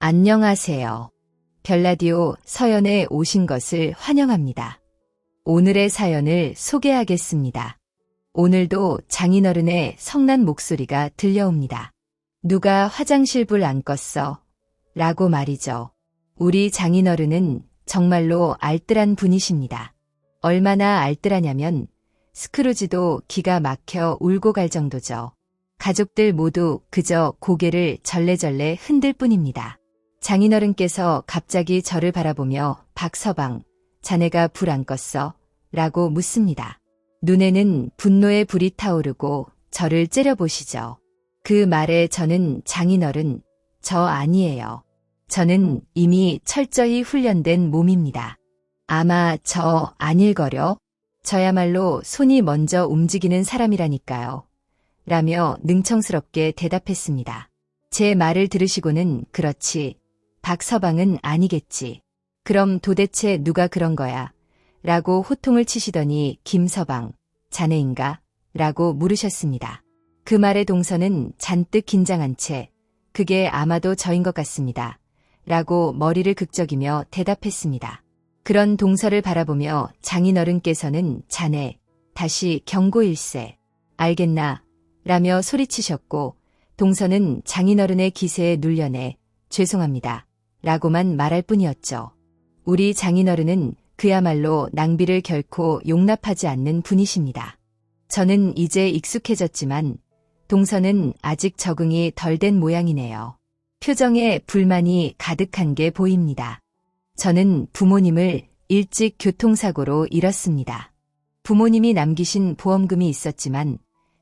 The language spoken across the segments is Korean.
안녕하세요. 별라디오 서연에 오신 것을 환영합니다. 오늘의 사연을 소개하겠습니다. 오늘도 장인어른의 성난 목소리가 들려옵니다. 누가 화장실 불 안 껐어? 라고 말이죠. 우리 장인어른은 정말로 알뜰한 분이십니다. 얼마나 알뜰하냐면 스크루지도 기가 막혀 울고 갈 정도죠. 가족들 모두 그저 고개를 절레절레 흔들 뿐입니다. 장인어른께서 갑자기 저를 바라보며 박서방, 자네가 불 안 껐어? 라고 묻습니다. 눈에는 분노의 불이 타오르고 저를 째려보시죠. 그 말에 저는 장인어른, 저 아니에요. 저는 이미 철저히 훈련된 몸입니다. 아마 저 아닐거려? 저야말로 손이 먼저 움직이는 사람이라니까요. 라며 능청스럽게 대답했습니다. 제 말을 들으시고는 그렇지, 박서방은 아니겠지. 그럼 도대체 누가 그런 거야? 라고 호통을 치시더니 김서방, 자네인가? 라고 물으셨습니다. 그 말에 동서는 잔뜩 긴장한 채 그게 아마도 저인 것 같습니다. 라고 머리를 극적이며 대답했습니다. 그런 동서를 바라보며 장인어른께서는 자네, 다시 경고일세. 알겠나? 라며 소리치셨고 동서는 장인어른의 기세에 눌려내 죄송합니다. 라고만 말할 뿐이었죠. 우리 장인어른은 그야말로 낭비를 결코 용납하지 않는 분이십니다. 저는 이제 익숙해졌지만 동서는 아직 적응이 덜 된 모양이네요. 표정에 불만이 가득한 게 보입니다. 저는 부모님을 일찍 교통사고로 잃었습니다. 부모님이 남기신 보험금이 있었지만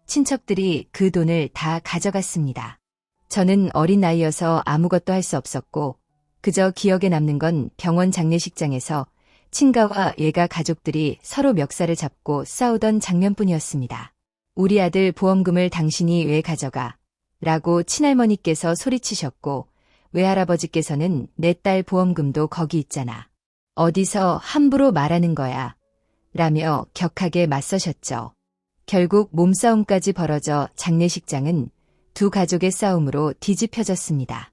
친척들이 그 돈을 다 가져갔습니다. 저는 어린 나이여서 아무것도 할 수 없었고 그저 기억에 남는 건 병원 장례식장에서 친가와 예가 가족들이 서로 멱살을 잡고 싸우던 장면뿐이었습니다. 우리 아들 보험금을 당신이 왜 가져가? 라고 친할머니께서 소리치셨고 외할아버지께서는 내 딸 보험금도 거기 있잖아. 어디서 함부로 말하는 거야? 라며 격하게 맞서셨죠. 결국 몸싸움까지 벌어져 장례식장은 두 가족의 싸움으로 뒤집혀졌습니다.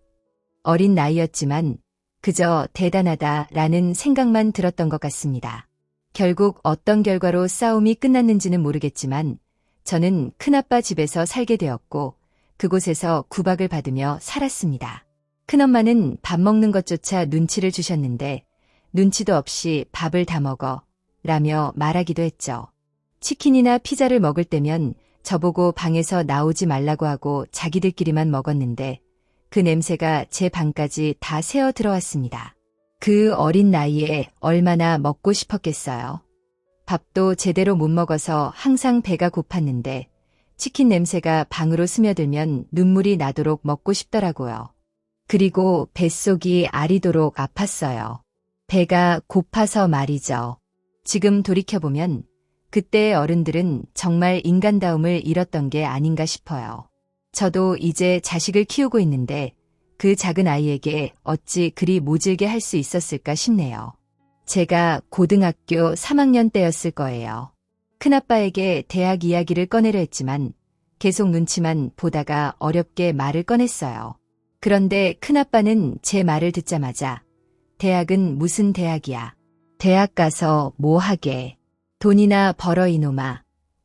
어린 나이였지만 그저 대단하다라는 생각만 들었던 것 같습니다. 결국 어떤 결과로 싸움이 끝났는지는 모르겠지만 저는 큰아빠 집에서 살게 되었고 그곳에서 구박을 받으며 살았습니다. 큰엄마는 밥 먹는 것조차 눈치를 주셨는데 눈치도 없이 밥을 다 먹어 라며 말하기도 했죠. 치킨이나 피자를 먹을 때면 저보고 방에서 나오지 말라고 하고 자기들끼리만 먹었는데 그 냄새가 제 방까지 다 새어 들어왔습니다. 그 어린 나이에 얼마나 먹고 싶었겠어요. 밥도 제대로 못 먹어서 항상 배가 고팠는데 치킨 냄새가 방으로 스며들면 눈물이 나도록 먹고 싶더라고요. 그리고 뱃속이 아리도록 아팠어요. 배가 고파서 말이죠. 지금 돌이켜보면 그때의 어른들은 정말 인간다움을 잃었던 게 아닌가 싶어요. 저도 이제 자식을 키우고 있는데 그 작은 아이에게 어찌 그리 모질게 할 수 있었을까 싶네요. 제가 고등학교 3학년 때였을 거예요. 큰아빠에게 대학 이야기를 꺼내려 했지만 계속 눈치만 보다가 어렵게 말을 꺼냈어요. 그런데 큰아빠는 제 말을 듣자마자 대학은 무슨 대학이야? 대학 가서 뭐 하게? 돈이나 벌어 이놈아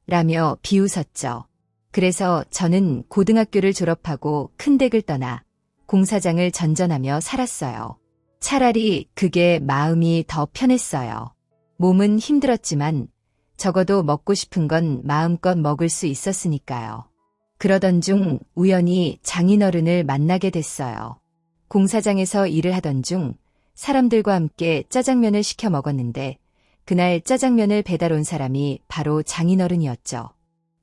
라며 비웃었죠. 그래서 저는 고등학교를 졸업하고 큰 댁을 떠나 공사장을 전전하며 살았어요. 차라리 그게 마음이 더 편했어요. 몸은 힘들었지만 적어도 먹고 싶은 건 마음껏 먹을 수 있었으니까요. 그러던 중 우연히 장인어른을 만나게 됐어요. 공사장에서 일을 하던 중 사람들과 함께 짜장면을 시켜 먹었는데 그날 짜장면을 배달 온 사람이 바로 장인어른이었죠.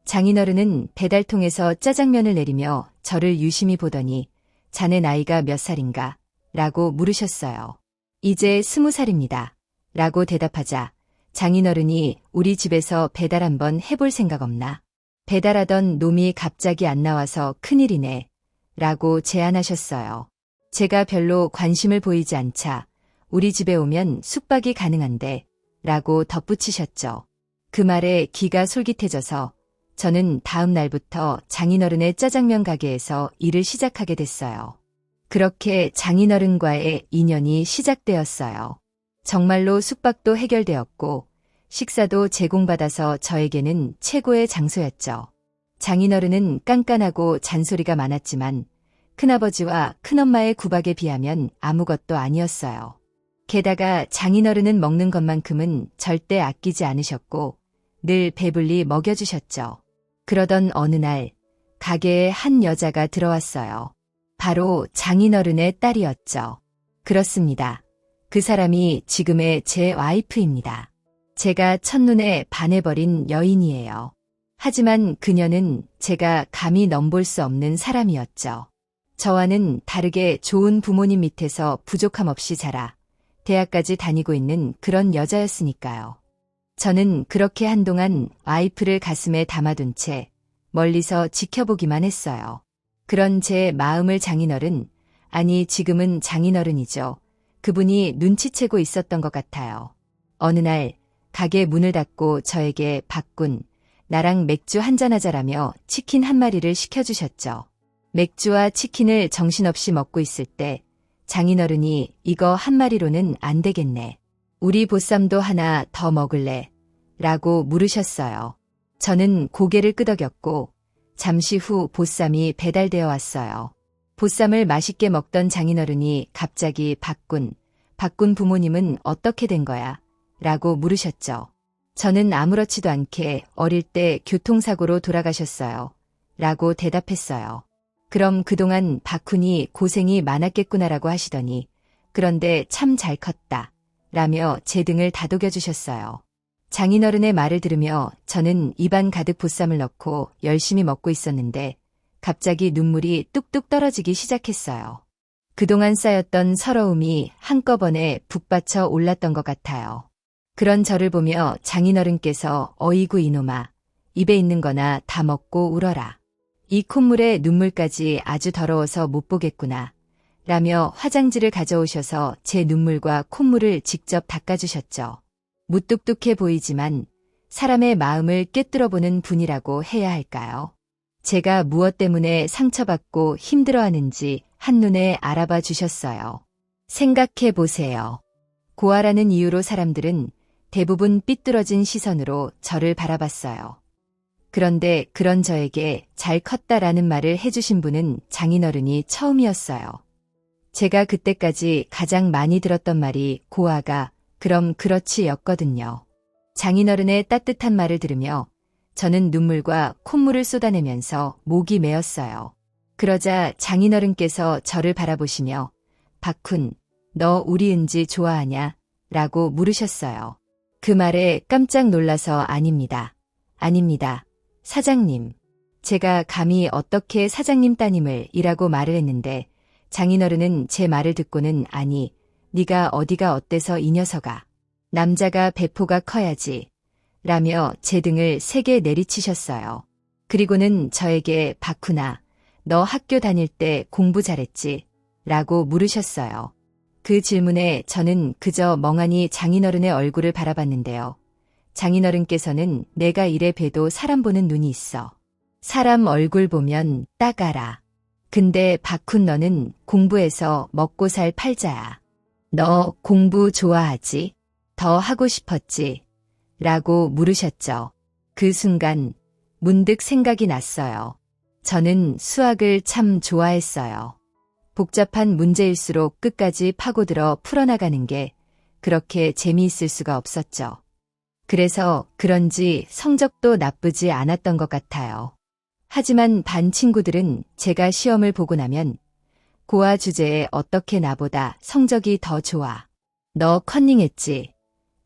장인어른은 배달통에서 짜장면을 내리며 저를 유심히 보더니 자네 나이가 몇 살인가? 라고 물으셨어요. 이제 20살입니다. 라고 대답하자 장인어른이 우리 집에서 배달 한번 해볼 생각 없나? 배달하던 놈이 갑자기 안 나와서 큰일이네. 라고 제안하셨어요. 제가 별로 관심을 보이지 않자 우리 집에 오면 숙박이 가능한데 라고 덧붙이셨죠. 그 말에 귀가 솔깃해져서 저는 다음 날부터 장인어른의 짜장면 가게에서 일을 시작하게 됐어요. 그렇게 장인어른과의 인연이 시작되었어요. 정말로 숙박도 해결되었고 식사도 제공받아서 저에게는 최고의 장소였죠. 장인어른은 깐깐하고 잔소리가 많았지만 큰아버지와 큰엄마의 구박에 비하면 아무것도 아니었어요. 게다가 장인어른은 먹는 것만큼은 절대 아끼지 않으셨고 늘 배불리 먹여주셨죠. 그러던 어느 날 가게에 한 여자가 들어왔어요. 바로 장인어른의 딸이었죠. 그렇습니다. 그 사람이 지금의 제 와이프입니다. 제가 첫눈에 반해버린 여인이에요. 하지만 그녀는 제가 감히 넘볼 수 없는 사람이었죠. 저와는 다르게 좋은 부모님 밑에서 부족함 없이 자라 대학까지 다니고 있는 그런 여자였으니까요. 저는 그렇게 한동안 와이프를 가슴에 담아둔 채 멀리서 지켜보기만 했어요. 그런 제 마음을 장인어른, 아니 지금은 장인어른이죠. 그분이 눈치채고 있었던 것 같아요. 어느 날 가게 문을 닫고 저에게 박군, 나랑 맥주 한잔하자라며 치킨 한 마리를 시켜주셨죠. 맥주와 치킨을 정신없이 먹고 있을 때 장인어른이 이거 한 마리로는 안 되겠네. 우리 보쌈도 하나 더 먹을래? 라고 물으셨어요. 저는 고개를 끄덕였고 잠시 후 보쌈이 배달되어 왔어요. 보쌈을 맛있게 먹던 장인어른이 갑자기 박군 부모님은 어떻게 된 거야? 라고 물으셨죠. 저는 아무렇지도 않게 어릴 때 교통사고로 돌아가셨어요. 라고 대답했어요. 그럼 그동안 박훈이 고생이 많았겠구나라고 하시더니 그런데 참 잘 컸다. 라며 제 등을 다독여 주셨어요. 장인어른의 말을 들으며 저는 입안 가득 보쌈을 넣고 열심히 먹고 있었는데 갑자기 눈물이 뚝뚝 떨어지기 시작했어요. 그동안 쌓였던 서러움이 한꺼번에 북받쳐 올랐던 것 같아요. 그런 저를 보며 장인어른께서 어이구 이놈아, 입에 있는 거나 다 먹고 울어라. 이 콧물에 눈물까지 아주 더러워서 못 보겠구나. 라며 화장지를 가져오셔서 제 눈물과 콧물을 직접 닦아주셨죠. 무뚝뚝해 보이지만 사람의 마음을 꿰뚫어보는 분이라고 해야 할까요? 제가 무엇 때문에 상처받고 힘들어하는지 한눈에 알아봐 주셨어요. 생각해 보세요. 고아라는 이유로 사람들은 대부분 삐뚤어진 시선으로 저를 바라봤어요. 그런데 그런 저에게 잘 컸다라는 말을 해주신 분은 장인어른이 처음이었어요. 제가 그때까지 가장 많이 들었던 말이 고아가 그럼 그렇지 였거든요. 장인어른의 따뜻한 말을 들으며 저는 눈물과 콧물을 쏟아내면서 목이 메었어요. 그러자 장인어른께서 저를 바라보시며 박훈, 너 우리 은지 좋아하냐? 라고 물으셨어요. 그 말에 깜짝 놀라서 아닙니다. 사장님. 제가 감히 어떻게 사장님 따님을 이라고 말을 했는데 장인어른은 제 말을 듣고는 아니, 네가 어디가 어때서 이 녀석아. 남자가 배포가 커야지. 라며 제 등을 세게 내리치셨어요. 그리고는 저에게 박훈아, 너 학교 다닐 때 공부 잘했지? 라고 물으셨어요. 그 질문에 저는 그저 멍하니 장인어른의 얼굴을 바라봤는데요. 장인어른께서는 내가 이래 봬도 사람 보는 눈이 있어. 사람 얼굴 보면 딱 알아. 근데 박훈 너는 공부해서 먹고 살 팔자야. 너 공부 좋아하지? 더 하고 싶었지? 라고 물으셨죠. 그 순간 문득 생각이 났어요. 저는 수학을 참 좋아했어요. 복잡한 문제일수록 끝까지 파고들어 풀어나가는 게 그렇게 재미있을 수가 없었죠. 그래서 그런지 성적도 나쁘지 않았던 것 같아요. 하지만 반 친구들은 제가 시험을 보고 나면 고아 주제에 어떻게 나보다 성적이 더 좋아. 너 컨닝했지?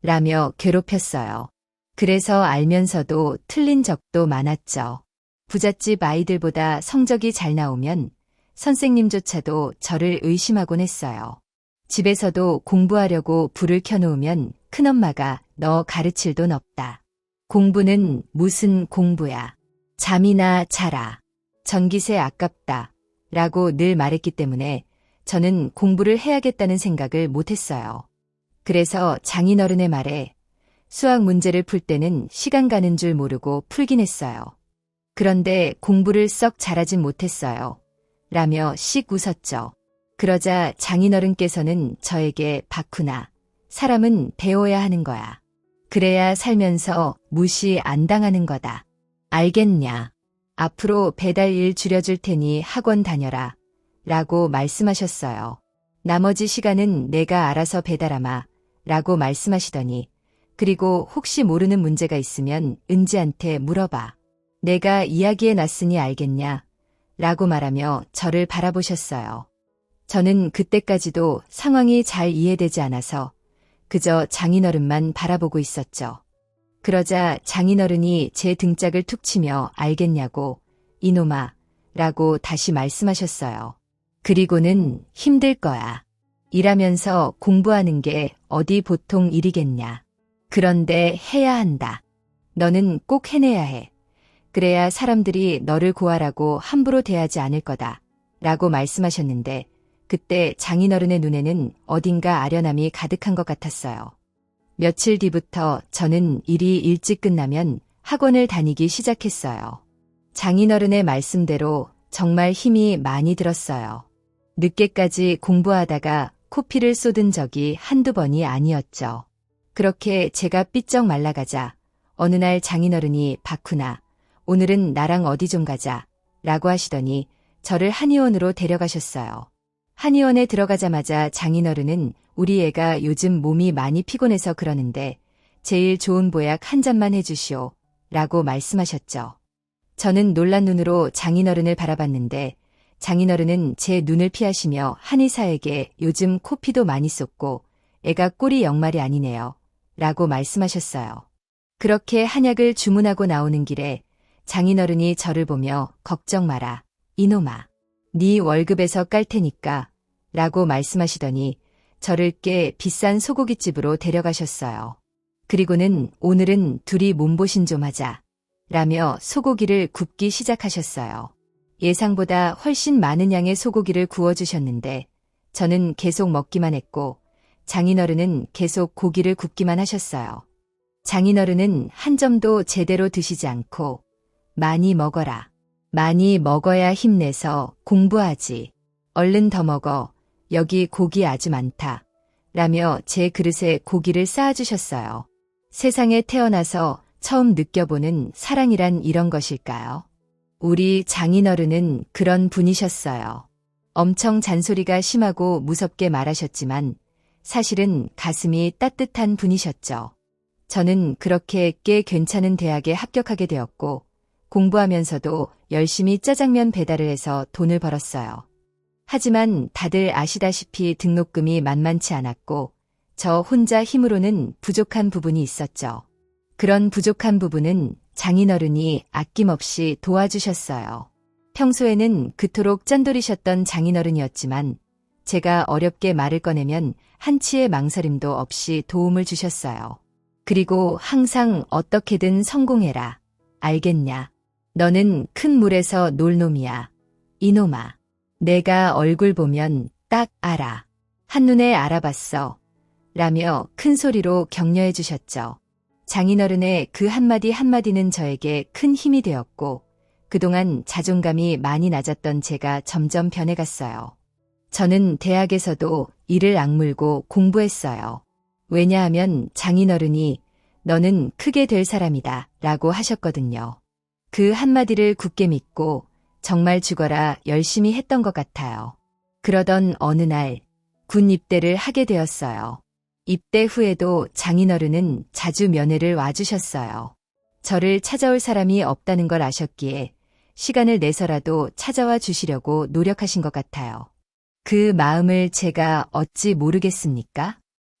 라며 괴롭혔어요. 그래서 알면서도 틀린 적도 많았죠. 부잣집 아이들보다 성적이 잘 나오면 선생님조차도 저를 의심하곤 했어요. 집에서도 공부하려고 불을 켜놓으면 큰엄마가 너 가르칠 돈 없다. 공부는 무슨 공부야. 잠이나 자라. 전기세 아깝다. 라고 늘 말했기 때문에 저는 공부를 해야겠다는 생각을 못했어요. 그래서 장인어른의 말에 수학 문제를 풀 때는 시간 가는 줄 모르고 풀긴 했어요. 그런데 공부를 썩 잘하진 못했어요. 라며 씩 웃었죠. 그러자 장인어른께서는 저에게 바쿠나, 사람은 배워야 하는 거야. 그래야 살면서 무시 안 당하는 거다. 알겠냐? 앞으로 배달 일 줄여줄 테니 학원 다녀라. 라고 말씀하셨어요. 나머지 시간은 내가 알아서 배달하마. 라고 말씀하시더니, 그리고 혹시 모르는 문제가 있으면 은지한테 물어봐. 내가 이야기해 놨으니 알겠냐? 라고 말하며 저를 바라보셨어요. 저는 그때까지도 상황이 잘 이해되지 않아서 그저 장인어른만 바라보고 있었죠. 그러자 장인어른이 제 등짝을 툭 치며 알겠냐고, 이놈아, 라고 다시 말씀하셨어요. 그리고는 힘들 거야. 일하면서 공부하는 게 어디 보통 일이겠냐. 그런데 해야 한다. 너는 꼭 해내야 해. 그래야 사람들이 너를 고하라고 함부로 대하지 않을 거다. 라고 말씀하셨는데 그때 장인어른의 눈에는 어딘가 아련함이 가득한 것 같았어요. 며칠 뒤부터 저는 일이 일찍 끝나면 학원을 다니기 시작했어요. 장인어른의 말씀대로 정말 힘이 많이 들었어요. 늦게까지 공부하다가 코피를 쏟은 적이 한두 번이 아니었죠. 그렇게 제가 삐쩍 말라가자 어느 날 장인어른이 바쿠나, 오늘은 나랑 어디 좀 가자 라고 하시더니 저를 한의원으로 데려가셨어요. 한의원에 들어가자마자 장인어른은 우리 애가 요즘 몸이 많이 피곤해서 그러는데 제일 좋은 보약 한 잔만 해주시오 라고 말씀하셨죠. 저는 놀란 눈으로 장인어른을 바라봤는데 장인어른은 제 눈을 피하시며 한의사에게 요즘 코피도 많이 쏟고 애가 꼴이 영말이 아니네요 라고 말씀하셨어요. 그렇게 한약을 주문하고 나오는 길에 장인어른이 저를 보며 걱정 마라, 이놈아. 네 월급에서 깔 테니까 라고 말씀하시더니 저를 꽤 비싼 소고기집으로 데려가셨어요. 그리고는 오늘은 둘이 몸보신 좀 하자 라며 소고기를 굽기 시작하셨어요. 예상보다 훨씬 많은 양의 소고기를 구워주셨는데 저는 계속 먹기만 했고 장인어른은 계속 고기를 굽기만 하셨어요. 장인어른은 한 점도 제대로 드시지 않고 많이 먹어라. 많이 먹어야 힘내서 공부하지. 얼른 더 먹어. 여기 고기 아주 많다. 라며 제 그릇에 고기를 쌓아주셨어요. 세상에 태어나서 처음 느껴보는 사랑이란 이런 것일까요? 우리 장인어른은 그런 분이셨어요. 엄청 잔소리가 심하고 무섭게 말하셨지만 사실은 가슴이 따뜻한 분이셨죠. 저는 그렇게 꽤 괜찮은 대학에 합격하게 되었고 공부하면서도 열심히 짜장면 배달을 해서 돈을 벌었어요. 하지만 다들 아시다시피 등록금이 만만치 않았고 저 혼자 힘으로는 부족한 부분이 있었죠. 그런 부족한 부분은 장인어른이 아낌없이 도와주셨어요. 평소에는 그토록 짠돌이셨던 장인어른이었지만 제가 어렵게 말을 꺼내면 한치의 망설임도 없이 도움을 주셨어요. 그리고 항상 어떻게든 성공해라. 알겠냐? 너는 큰 물에서 놀 놈이야. 이놈아. 내가 얼굴 보면 딱 알아. 한눈에 알아봤어. 라며 큰 소리로 격려해 주셨죠. 장인어른의 그 한마디 한마디는 저에게 큰 힘이 되었고 그동안 자존감이 많이 낮았던 제가 점점 변해갔어요. 저는 대학에서도 이를 악물고 공부했어요. 왜냐하면 장인어른이 너는 크게 될 사람이다 라고 하셨거든요. 그 한마디를 굳게 믿고 정말 죽어라 열심히 했던 것 같아요. 그러던 어느 날 군 입대를 하게 되었어요. 입대 후에도 장인어른은 자주 면회를 와주셨어요. 저를 찾아올 사람이 없다는 걸 아셨기에 시간을 내서라도 찾아와 주시려고 노력하신 것 같아요. 그 마음을 제가 어찌 모르겠습니까?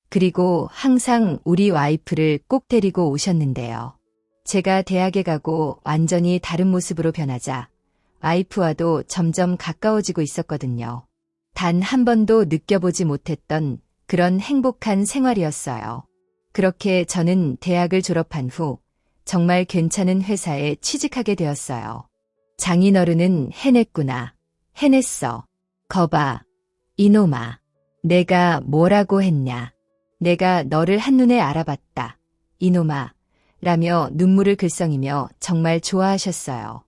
그리고 항상 우리 와이프를 꼭 데리고 오셨는데요. 제가 대학에 가고 완전히 다른 모습으로 변하자 와이프와도 점점 가까워지고 있었거든요. 단 한 번도 느껴보지 못했던 그런 행복한 생활이었어요. 그렇게 저는 대학을 졸업한 후 정말 괜찮은 회사에 취직하게 되었어요. 장인어른은 해냈구나. 해냈어. 거봐. 이놈아. 내가 뭐라고 했냐. 내가 너를 한눈에 알아봤다. 이놈아. 라며 눈물을 글썽이며 정말 좋아하셨어요.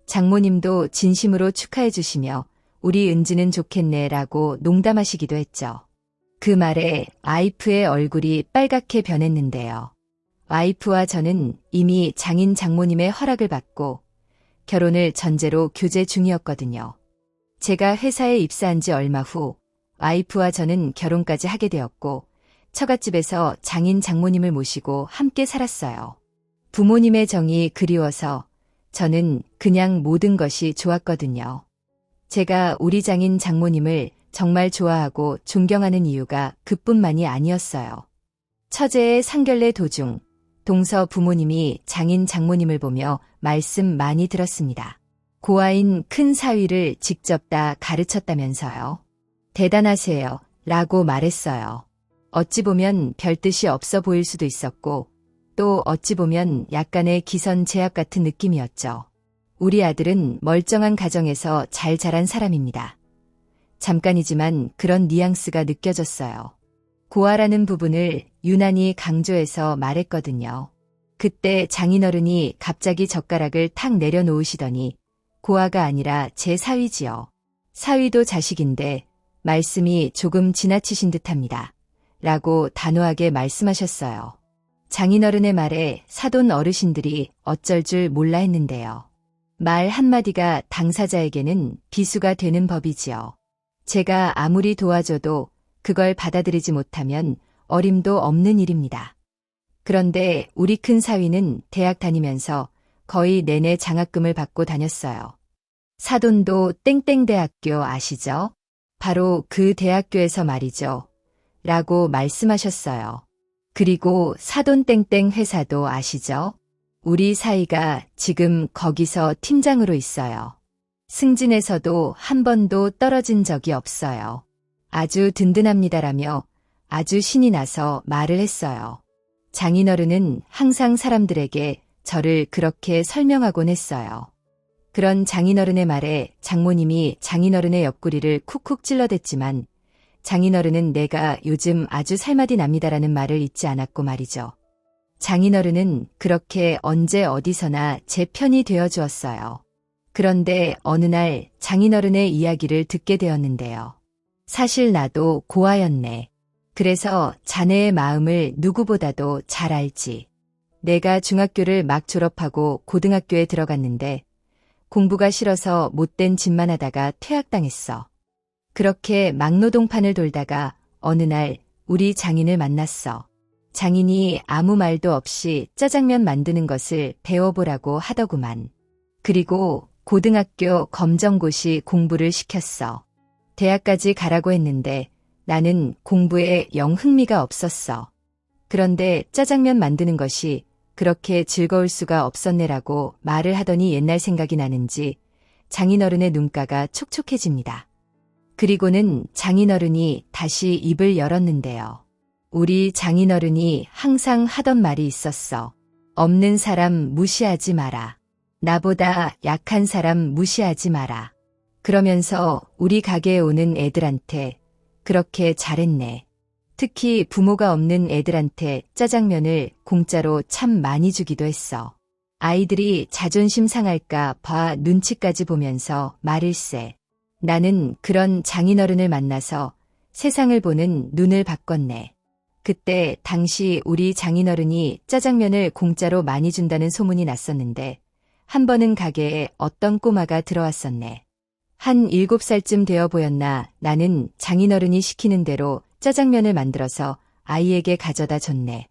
장모님도 진심으로 축하해 주시며 우리 은지는 좋겠네 라고 농담하시기도 했죠. 그 말에 와이프의 얼굴이 빨갛게 변했는데요. 와이프와 저는 이미 장인 장모님의 허락을 받고 결혼을 전제로 교제 중이었거든요. 제가 회사에 입사한 지 얼마 후 와이프와 저는 결혼까지 하게 되었고 처갓집에서 장인 장모님을 모시고 함께 살았어요. 부모님의 정이 그리워서 저는 그냥 모든 것이 좋았거든요. 제가 우리 장인 장모님을 정말 좋아하고 존경하는 이유가 그뿐만이 아니었어요. 처제의 상견례 도중 동서 부모님이 장인 장모님을 보며 말씀 많이 들었습니다. 고아인 큰 사위를 직접 다 가르쳤다면서요. 대단하세요 라고 말했어요. 어찌 보면 별 뜻이 없어 보일 수도 있었고 또 어찌 보면 약간의 기선 제압 같은 느낌이었죠. 우리 아들은 멀쩡한 가정에서 잘 자란 사람입니다. 잠깐이지만 그런 뉘앙스가 느껴졌어요. 고아라는 부분을 유난히 강조해서 말했거든요. 그때 장인어른이 갑자기 젓가락을 탁 내려놓으시더니 고아가 아니라 제 사위지요. 사위도 자식인데 말씀이 조금 지나치신 듯합니다. 라고 단호하게 말씀하셨어요. 장인어른의 말에 사돈 어르신들이 어쩔 줄 몰라 했는데요. 말 한마디가 당사자에게는 비수가 되는 법이지요. 제가 아무리 도와줘도 그걸 받아들이지 못하면 어림도 없는 일입니다. 그런데 우리 큰 사위는 대학 다니면서 거의 내내 장학금을 받고 다녔어요. 사돈도 땡땡대학교 아시죠? 바로 그 대학교에서 말이죠. 라고 말씀하셨어요. 그리고 사돈 땡땡 회사도 아시죠? 우리 사이가 지금 거기서 팀장으로 있어요. 승진에서도 한 번도 떨어진 적이 없어요. 아주 든든합니다라며 아주 신이 나서 말을 했어요. 장인어른은 항상 사람들에게 저를 그렇게 설명하곤 했어요. 그런 장인어른의 말에 장모님이 장인어른의 옆구리를 쿡쿡 찔러댔지만 장인어른은 내가 요즘 아주 살맛이 납니다라는 말을 잊지 않았고 말이죠. 장인어른은 그렇게 언제 어디서나 제 편이 되어주었어요. 그런데 어느 날 장인어른의 이야기를 듣게 되었는데요. 사실 나도 고아였네. 그래서 자네의 마음을 누구보다도 잘 알지. 내가 중학교를 막 졸업하고 고등학교에 들어갔는데 공부가 싫어서 못된 짓만 하다가 퇴학당했어. 그렇게 막노동판을 돌다가 어느 날 우리 장인을 만났어. 장인이 아무 말도 없이 짜장면 만드는 것을 배워보라고 하더구만. 그리고 고등학교 검정고시 공부를 시켰어. 대학까지 가라고 했는데 나는 공부에 영 흥미가 없었어. 그런데 짜장면 만드는 것이 그렇게 즐거울 수가 없었네라고 말을 하더니 옛날 생각이 나는지 장인어른의 눈가가 촉촉해집니다. 그리고는 장인어른이 다시 입을 열었는데요. 우리 장인어른이 항상 하던 말이 있었어. 없는 사람 무시하지 마라. 나보다 약한 사람 무시하지 마라. 그러면서 우리 가게에 오는 애들한테 그렇게 잘했네. 특히 부모가 없는 애들한테 짜장면을 공짜로 참 많이 주기도 했어. 아이들이 자존심 상할까 봐 눈치까지 보면서 말일세. 나는 그런 장인어른을 만나서 세상을 보는 눈을 바꿨네. 그때 당시 우리 장인어른이 짜장면을 공짜로 많이 준다는 소문이 났었는데 한 번은 가게에 어떤 꼬마가 들어왔었네. 한 7살쯤 되어 보였나 나는 장인어른이 시키는 대로 짜장면을 만들어서 아이에게 가져다 줬네.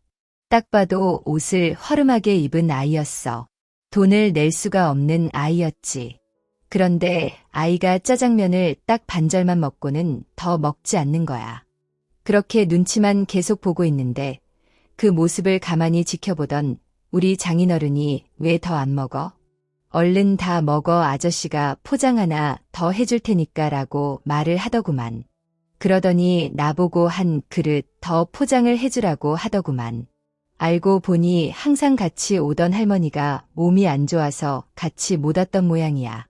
딱 봐도 옷을 허름하게 입은 아이였어. 돈을 낼 수가 없는 아이였지. 그런데 아이가 짜장면을 딱 반절만 먹고는 더 먹지 않는 거야. 그렇게 눈치만 계속 보고 있는데 그 모습을 가만히 지켜보던 우리 장인어른이 왜 더 안 먹어? 얼른 다 먹어 아저씨가 포장 하나 더 해줄 테니까 라고 말을 하더구만. 그러더니 나보고 한 그릇 더 포장을 해주라고 하더구만. 알고 보니 항상 같이 오던 할머니가 몸이 안 좋아서 같이 못 왔던 모양이야.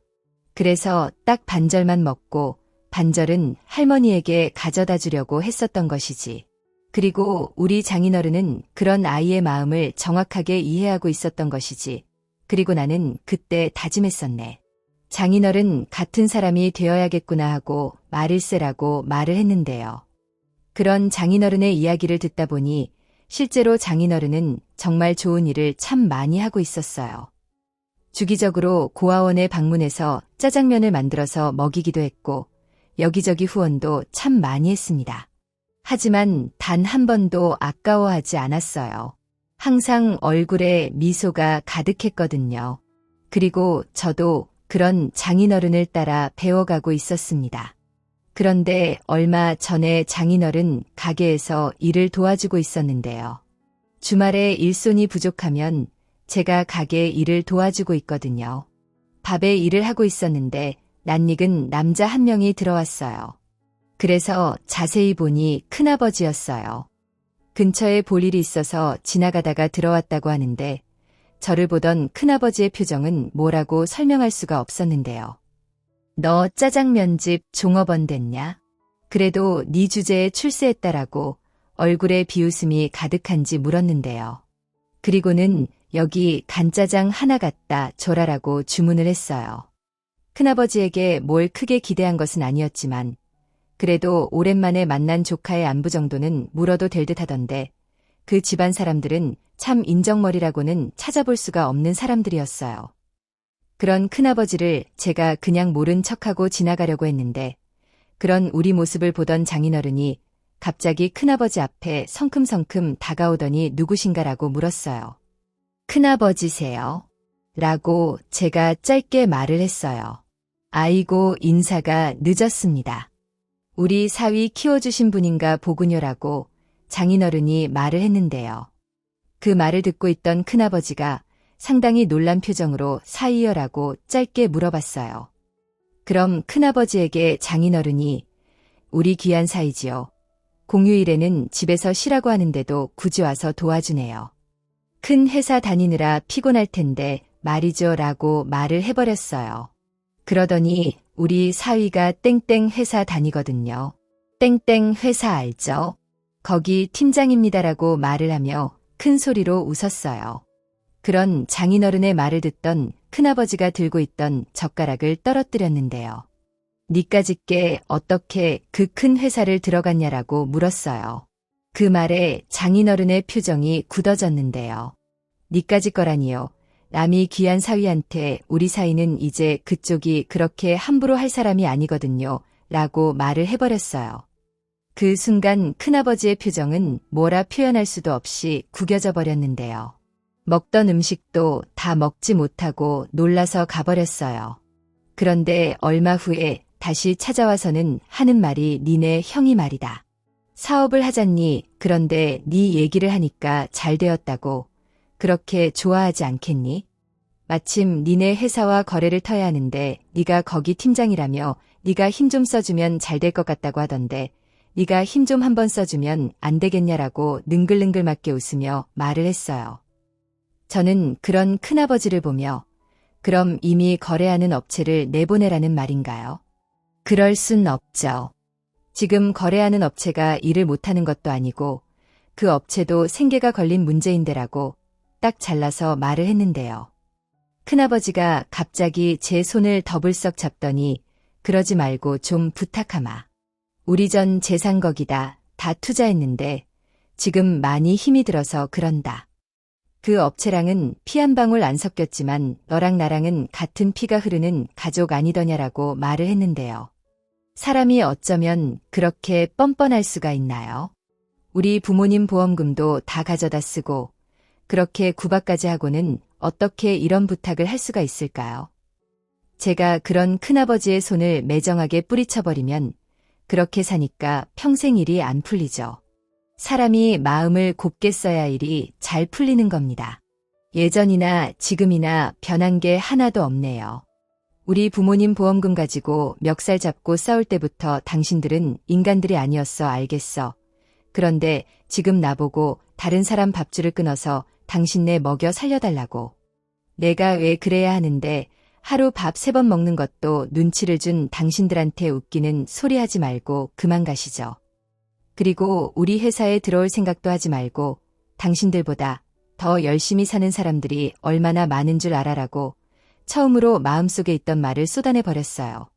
그래서 딱 반절만 먹고 반절은 할머니에게 가져다 주려고 했었던 것이지. 그리고 우리 장인어른은 그런 아이의 마음을 정확하게 이해하고 있었던 것이지. 그리고 나는 그때 다짐했었네. 장인어른 같은 사람이 되어야겠구나 하고 말일세라고 말을 했는데요. 그런 장인어른의 이야기를 듣다 보니 실제로 장인어른은 정말 좋은 일을 참 많이 하고 있었어요. 주기적으로 고아원에 방문해서 짜장면을 만들어서 먹이기도 했고 여기저기 후원도 참 많이 했습니다. 하지만 단 한 번도 아까워하지 않았어요. 항상 얼굴에 미소가 가득했거든요. 그리고 저도 그런 장인어른을 따라 배워가고 있었습니다. 그런데 얼마 전에 장인어른 가게에서 일을 도와주고 있었는데요. 주말에 일손이 부족하면 제가 가게 일을 도와주고 있거든요. 밥에 일을 하고 있었는데 낯익은 남자 한 명이 들어왔어요. 그래서 자세히 보니 큰아버지였어요. 근처에 볼 일이 있어서 지나가다가 들어왔다고 하는데 저를 보던 큰아버지의 표정은 뭐라고 설명할 수가 없었는데요. 너 짜장면집 종업원 됐냐? 그래도 네 주제에 출세했다라고 얼굴에 비웃음이 가득한지 물었는데요. 그리고는 여기 간짜장 하나 갖다 줘라라고 주문을 했어요. 큰아버지에게 뭘 크게 기대한 것은 아니었지만 그래도 오랜만에 만난 조카의 안부 정도는 물어도 될 듯 하던데 그 집안 사람들은 참 인정머리라고는 찾아볼 수가 없는 사람들이었어요. 그런 큰아버지를 제가 그냥 모른 척하고 지나가려고 했는데 그런 우리 모습을 보던 장인어른이 갑자기 큰아버지 앞에 성큼성큼 다가오더니 누구신가라고 물었어요. 큰아버지세요? 라고 제가 짧게 말을 했어요. 아이고 인사가 늦었습니다. 우리 사위 키워주신 분인가 보군요라고 장인어른이 말을 했는데요. 그 말을 듣고 있던 큰아버지가 상당히 놀란 표정으로 사위여라고 짧게 물어봤어요. 그럼 큰아버지에게 장인어른이 우리 귀한 사이지요. 공휴일에는 집에서 쉬라고 하는데도 굳이 와서 도와주네요. 큰 회사 다니느라 피곤할 텐데 말이죠 라고 말을 해버렸어요. 그러더니 우리 사위가 땡땡 회사 다니거든요. 땡땡 회사 알죠? 거기 팀장입니다라고 말을 하며 큰 소리로 웃었어요. 그런 장인어른의 말을 듣던 큰아버지가 들고 있던 젓가락을 떨어뜨렸는데요. 니까짓게 어떻게 그 큰 회사를 들어갔냐라고 물었어요. 그 말에 장인어른의 표정이 굳어졌는데요. 니까짓 거라니요. 남이 귀한 사위한테 우리 사이는 이제 그쪽이 그렇게 함부로 할 사람이 아니거든요. 라고 말을 해버렸어요. 그 순간 큰아버지의 표정은 뭐라 표현할 수도 없이 구겨져 버렸는데요. 먹던 음식도 다 먹지 못하고 놀라서 가버렸어요. 그런데 얼마 후에 다시 찾아와서는 하는 말이 니네 형이 말이다. 사업을 하잖니. 그런데 네 얘기를 하니까 잘 되었다고. 그렇게 좋아하지 않겠니? 마침 니네 회사와 거래를 터야 하는데 네가 거기 팀장이라며 네가 힘 좀 써주면 잘 될 것 같다고 하던데 네가 힘 좀 한번 써주면 안 되겠냐라고 능글능글맞게 웃으며 말을 했어요. 저는 그런 큰아버지를 보며 그럼 이미 거래하는 업체를 내보내라는 말인가요? 그럴 순 없죠. 지금 거래하는 업체가 일을 못하는 것도 아니고 그 업체도 생계가 걸린 문제인데라고 딱 잘라서 말을 했는데요. 큰아버지가 갑자기 제 손을 더블썩 잡더니 그러지 말고 좀 부탁하마. 우리 전 재산 거기다 다 투자했는데 지금 많이 힘이 들어서 그런다. 그 업체랑은 피 한 방울 안 섞였지만 너랑 나랑은 같은 피가 흐르는 가족 아니더냐라고 말을 했는데요. 사람이 어쩌면 그렇게 뻔뻔할 수가 있나요? 우리 부모님 보험금도 다 가져다 쓰고 그렇게 구박까지 하고는 어떻게 이런 부탁을 할 수가 있을까요? 제가 그런 큰아버지의 손을 매정하게 뿌리쳐버리면 그렇게 사니까 평생 일이 안 풀리죠. 사람이 마음을 곱게 써야 일이 잘 풀리는 겁니다. 예전이나 지금이나 변한 게 하나도 없네요. 우리 부모님 보험금 가지고 멱살 잡고 싸울 때부터 당신들은 인간들이 아니었어 알겠어. 그런데 지금 나보고 다른 사람 밥줄을 끊어서 당신네 먹여 살려달라고. 내가 왜 그래야 하는데 하루 밥 3번 먹는 것도 눈치를 준 당신들한테 웃기는 소리 하지 말고 그만 가시죠. 그리고 우리 회사에 들어올 생각도 하지 말고 당신들보다 더 열심히 사는 사람들이 얼마나 많은 줄 알아라고 처음으로 마음속에 있던 말을 쏟아내 버렸어요.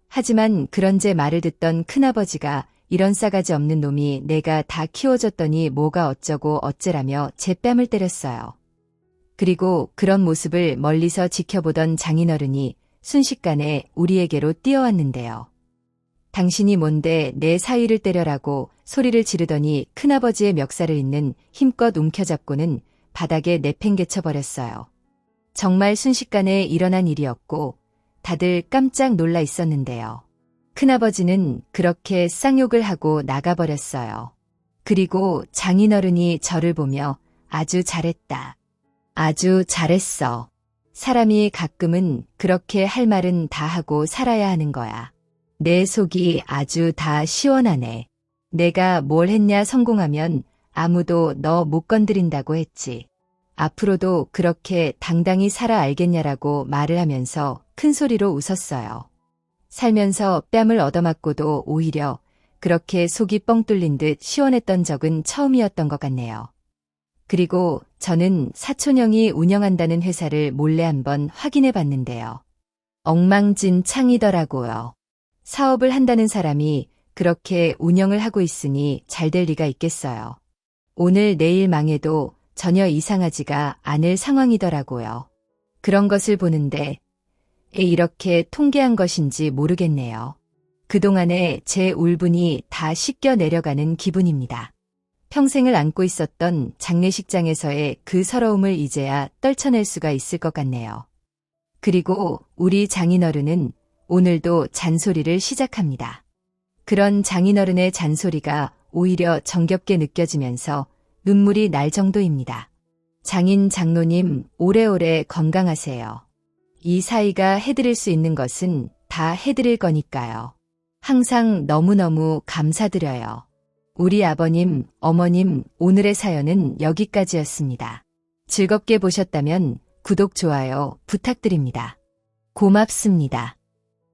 하지만 그런 제 말을 듣던 큰아버지가 이런 싸가지 없는 놈이 내가 다 키워줬더니 뭐가 어쩌고 어째라며 제 뺨을 때렸어요. 그리고 그런 모습을 멀리서 지켜보던 장인어른이 순식간에 우리에게로 뛰어왔는데요. 당신이 뭔데 내 사위를 때려라고 소리를 지르더니 큰아버지의 멱살을 잇는 힘껏 움켜잡고는 바닥에 내팽개쳐버렸어요. 정말 순식간에 일어난 일이었고 다들 깜짝 놀라 있었는데요. 큰아버지는 그렇게 쌍욕을 하고 나가버렸어요. 그리고 장인어른이 저를 보며 아주 잘했다. 아주 잘했어. 사람이 가끔은 그렇게 할 말은 다 하고 살아야 하는 거야. 내 속이 아주 다 시원하네. 내가 뭘 했냐 성공하면 아무도 너 못 건드린다고 했지. 앞으로도 그렇게 당당히 살아 알겠냐라고 말을 하면서 큰 소리로 웃었어요. 살면서 뺨을 얻어맞고도 오히려 그렇게 속이 뻥 뚫린 듯 시원했던 적은 처음이었던 것 같네요. 그리고 저는 사촌형이 운영한다는 회사를 몰래 한번 확인해 봤는데요. 엉망진창이더라고요. 사업을 한다는 사람이 그렇게 운영을 하고 있으니 잘 될 리가 있겠어요. 오늘 내일 망해도 전혀 이상하지가 않을 상황이더라고요. 그런 것을 보는데 이렇게 통계한 것인지 모르겠네요. 그동안에 제 울분이 다 씻겨 내려가는 기분입니다. 평생을 안고 있었던 장례식장에서의 그 서러움을 이제야 떨쳐낼 수가 있을 것 같네요. 그리고 우리 장인어른은 오늘도 잔소리를 시작합니다. 그런 장인어른의 잔소리가 오히려 정겹게 느껴지면서 눈물이 날 정도입니다. 장인 장로님 오래오래 건강하세요. 이 사이가 해드릴 수 있는 것은 다 해드릴 거니까요. 항상 너무너무 감사드려요. 우리 아버님, 어머님, 오늘의 사연은 여기까지였습니다. 즐겁게 보셨다면 구독, 좋아요 부탁드립니다. 고맙습니다.